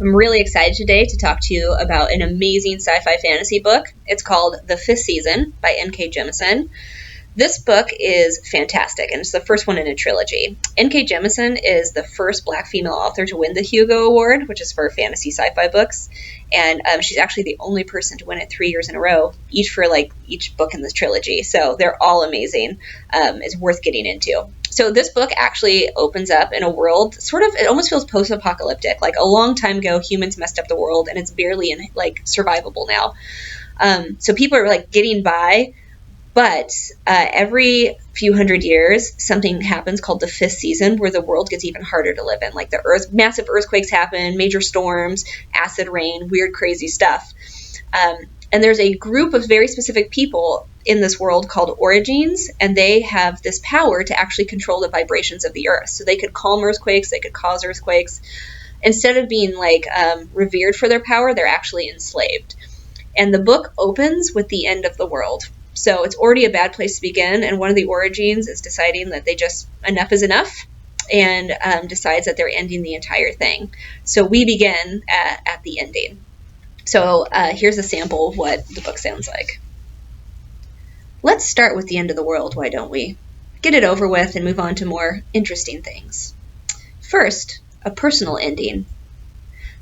I'm really excited today to talk to you about an amazing sci-fi fantasy book. It's called The Fifth Season by N.K. Jemisin. This book is fantastic, and it's the first one in a trilogy. N.K. Jemisin is the first Black female author to win the Hugo Award, which is for fantasy sci-fi books, and she's actually the only person to win it 3 years in a row, each for each book in this trilogy. So they're all amazing. It's worth getting into. So this book actually opens up in a world it almost feels post-apocalyptic. Like a long time ago, humans messed up the world, and it's barely survivable now. So people are getting by. But every few hundred years, something happens called the fifth season, where the world gets even harder to live in. Massive earthquakes happen, major storms, acid rain, weird, crazy stuff. And there's a group of very specific people in this world called Origines, and they have this power to actually control the vibrations of the earth. So they could calm earthquakes, they could cause earthquakes. Instead of being revered for their power, they're actually enslaved. And the book opens with the end of the world. So it's already a bad place to begin, and one of the Origines is deciding that enough is enough, and decides that they're ending the entire thing. So we begin at the ending. So here's a sample of what the book sounds like. Let's start with the end of the world, why don't we? Get it over with and move on to more interesting things. First, a personal ending.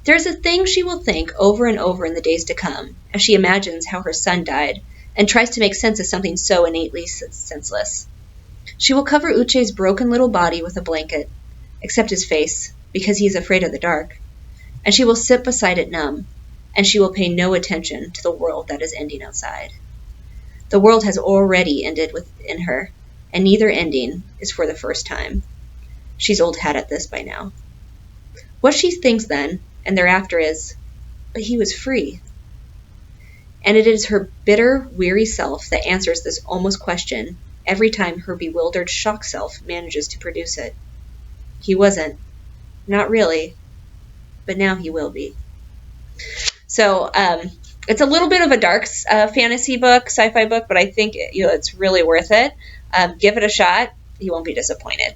There's a thing she will think over and over in the days to come, as she imagines how her son died, and tries to make sense of something so innately senseless. She will cover Uche's broken little body with a blanket, except his face, because he is afraid of the dark, and she will sit beside it numb, and she will pay no attention to the world that is ending outside. The world has already ended within her, and neither ending is for the first time. She's old hat at this by now. What she thinks then, and thereafter is, but he was free. And it is her bitter, weary self that answers this almost question every time her bewildered shock self manages to produce it. He wasn't. Not really. But now he will be. So it's a little bit of a dark fantasy book, sci-fi book, but I think it's really worth it. Give it a shot. You won't be disappointed.